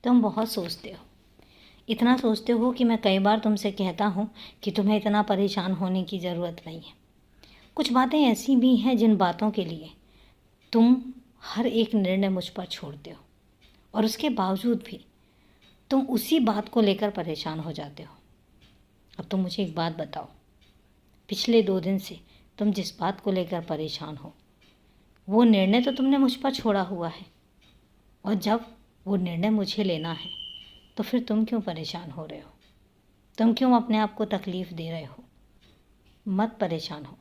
तुम बहुत सोचते हो, इतना सोचते हो कि मैं कई बार तुमसे कहता हूँ कि तुम्हें इतना परेशान होने की ज़रूरत नहीं है। कुछ बातें ऐसी भी हैं जिन बातों के लिए तुम हर एक निर्णय मुझ पर छोड़ते हो, और उसके बावजूद भी तुम उसी बात को लेकर परेशान हो जाते हो। अब तुम मुझे एक बात बताओ, पिछले 2 दिन से तुम जिस बात को लेकर परेशान हो, वो निर्णय तो तुमने मुझ पर छोड़ा हुआ है, और जब वो निर्णय मुझे लेना है तो फिर तुम क्यों परेशान हो रहे हो? तुम क्यों अपने आप को तकलीफ़ दे रहे हो? मत परेशान हो।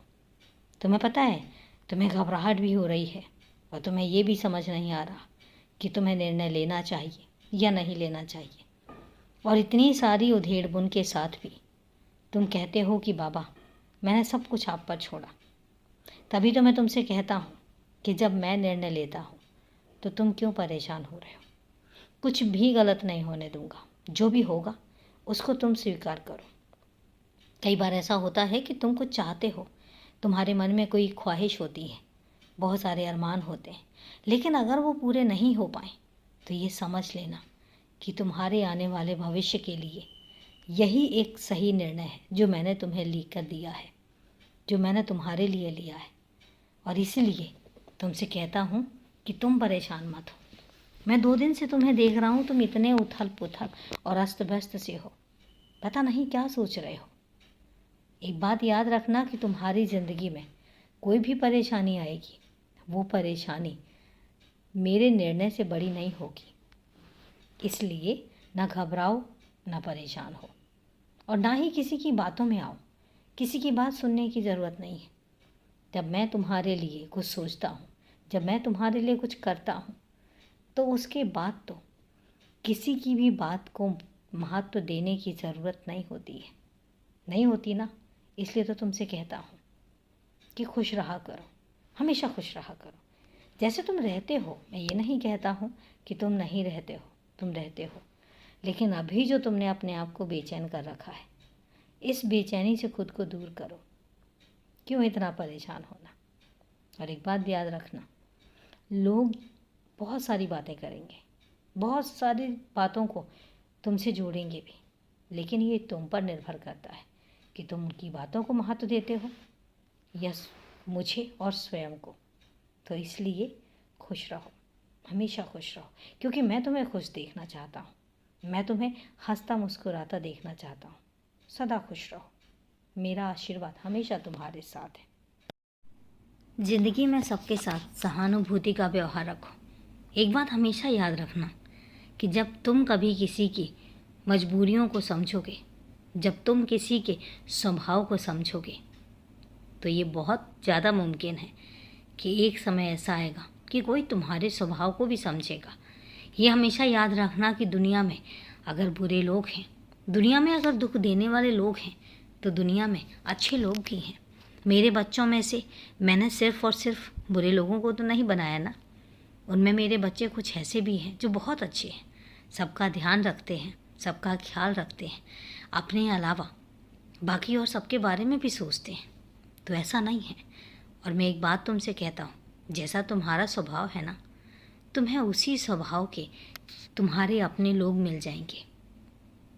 तुम्हें पता है, तुम्हें घबराहट भी हो रही है, और तुम्हें ये भी समझ नहीं आ रहा कि तुम्हें निर्णय लेना चाहिए या नहीं लेना चाहिए। और इतनी सारी उधेड़-बुन के साथ भी तुम कहते हो कि बाबा, मैंने सब कुछ आप पर छोड़ा। तभी तो मैं तुमसे कहता हूँ कि जब मैं निर्णय लेता हूँ तो तुम क्यों परेशान हो रहे हो? कुछ भी गलत नहीं होने दूंगा। जो भी होगा उसको तुम स्वीकार करो। कई बार ऐसा होता है कि तुम कुछ चाहते हो, तुम्हारे मन में कोई ख्वाहिश होती है, बहुत सारे अरमान होते हैं, लेकिन अगर वो पूरे नहीं हो पाए तो ये समझ लेना कि तुम्हारे आने वाले भविष्य के लिए यही एक सही निर्णय है जो मैंने तुम्हें लिख कर दिया है, जो मैंने तुम्हारे लिए लिया है। और इसीलिए तुमसे कहता हूँ कि तुम परेशान मत हो। मैं 2 दिन से तुम्हें देख रहा हूँ, तुम इतने उथल पुथल और अस्त व्यस्त से हो, पता नहीं क्या सोच रहे हो। एक बात याद रखना कि तुम्हारी ज़िंदगी में कोई भी परेशानी आएगी, वो परेशानी मेरे निर्णय से बड़ी नहीं होगी। इसलिए ना घबराओ, ना परेशान हो, और ना ही किसी की बातों में आओ। किसी की बात सुनने की ज़रूरत नहीं है। जब मैं तुम्हारे लिए कुछ सोचता हूँ, जब मैं तुम्हारे लिए कुछ करता हूँ, तो उसके बाद तो किसी की भी बात को महत्व देने की ज़रूरत नहीं होती है। नहीं होती ना, इसलिए तो तुमसे कहता हूँ कि खुश रहा करो, हमेशा खुश रहा करो। जैसे तुम रहते हो, मैं ये नहीं कहता हूँ कि तुम नहीं रहते हो, तुम रहते हो, लेकिन अभी जो तुमने अपने आप को बेचैन कर रखा है, इस बेचैनी से खुद को दूर करो। क्यों इतना परेशान होना? और एक बात याद रखना, लोग बहुत सारी बातें करेंगे, बहुत सारी बातों को तुमसे जोड़ेंगे भी, लेकिन ये तुम पर निर्भर करता है कि तुम उनकी बातों को महत्व देते हो या मुझे और स्वयं को। तो इसलिए खुश रहो, हमेशा खुश रहो, क्योंकि मैं तुम्हें खुश देखना चाहता हूँ। मैं तुम्हें हंसता मुस्कुराता देखना चाहता हूँ। सदा खुश रहो, मेरा आशीर्वाद हमेशा तुम्हारे साथ है। ज़िंदगी में सबके साथ सहानुभूति का व्यवहार रखो। एक बात हमेशा याद रखना कि जब तुम कभी किसी की मजबूरियों को समझोगे, जब तुम किसी के स्वभाव को समझोगे, तो ये बहुत ज़्यादा मुमकिन है कि एक समय ऐसा आएगा कि कोई तुम्हारे स्वभाव को भी समझेगा। ये हमेशा याद रखना कि दुनिया में अगर बुरे लोग हैं, दुनिया में अगर दुख देने वाले लोग हैं, तो दुनिया में अच्छे लोग भी हैं। मेरे बच्चों में से मैंने सिर्फ़ और सिर्फ बुरे लोगों को तो नहीं बनाया ना। उनमें मेरे बच्चे कुछ ऐसे भी हैं जो बहुत अच्छे हैं, सबका ध्यान रखते हैं, सबका ख्याल रखते हैं, अपने अलावा बाकी और सबके बारे में भी सोचते हैं। तो ऐसा नहीं है। और मैं एक बात तुमसे कहता हूँ, जैसा तुम्हारा स्वभाव है ना, तुम्हें उसी स्वभाव के तुम्हारे अपने लोग मिल जाएंगे।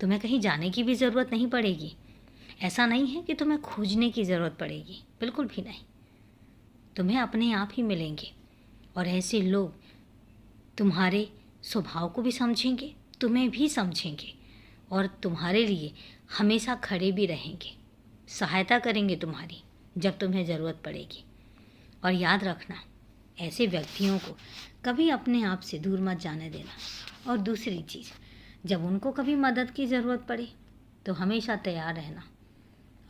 तुम्हें कहीं जाने की भी ज़रूरत नहीं पड़ेगी। ऐसा नहीं है कि तुम्हें खोजने की ज़रूरत पड़ेगी, बिल्कुल भी नहीं। तुम्हें अपने आप ही मिलेंगे, और ऐसे लोग तुम्हारे स्वभाव को भी समझेंगे, तुम्हें भी समझेंगे, और तुम्हारे लिए हमेशा खड़े भी रहेंगे, सहायता करेंगे तुम्हारी जब तुम्हें ज़रूरत पड़ेगी। और याद रखना, ऐसे व्यक्तियों को कभी अपने आप से दूर मत जाने देना। और दूसरी चीज़, जब उनको कभी मदद की ज़रूरत पड़े तो हमेशा तैयार रहना।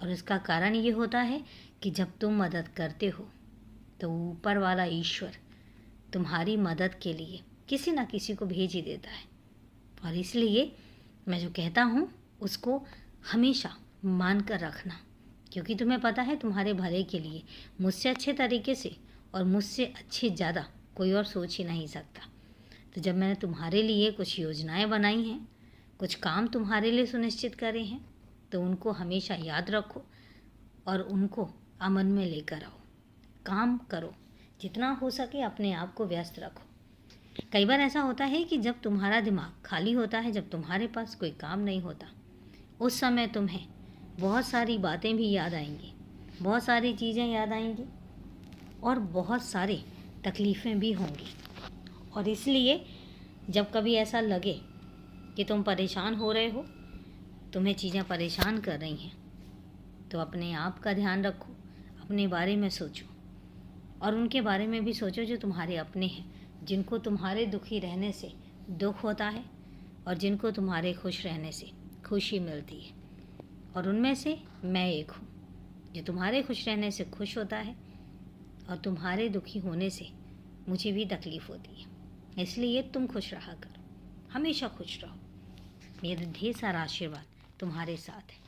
और इसका कारण ये होता है कि जब तुम मदद करते हो तो ऊपर वाला ईश्वर तुम्हारी मदद के लिए किसी ना किसी को भेज ही देता है। और इसलिए मैं जो कहता हूँ उसको हमेशा मान कर रखना, क्योंकि तुम्हें पता है तुम्हारे भले के लिए मुझसे अच्छे तरीके से और मुझसे अच्छे ज़्यादा कोई और सोच ही नहीं सकता। तो जब मैंने तुम्हारे लिए कुछ योजनाएं बनाई हैं, कुछ काम तुम्हारे लिए सुनिश्चित करे हैं, तो उनको हमेशा याद रखो और उनको अमल में लेकर आओ। काम करो, जितना हो सके अपने आप को व्यस्त रखो। कई बार ऐसा होता है कि जब तुम्हारा दिमाग खाली होता है, जब तुम्हारे पास कोई काम नहीं होता, उस समय तुम्हें बहुत सारी बातें भी याद आएंगी, बहुत सारी चीज़ें याद आएंगी और बहुत सारी तकलीफ़ें भी होंगी। और इसलिए जब कभी ऐसा लगे कि तुम परेशान हो रहे हो, तुम्हें चीज़ें परेशान कर रही हैं, तो अपने आप का ध्यान रखो, अपने बारे में सोचो और उनके बारे में भी सोचो जो तुम्हारे अपने हैं, जिनको तुम्हारे दुखी रहने से दुख होता है और जिनको तुम्हारे खुश रहने से खुशी मिलती है। और उनमें से मैं एक हूँ जो तुम्हारे खुश रहने से खुश होता है और तुम्हारे दुखी होने से मुझे भी तकलीफ़ होती है। इसलिए तुम खुश रहा करो, हमेशा खुश रहो। मेरा ढेर सारा आशीर्वाद तुम्हारे साथ है।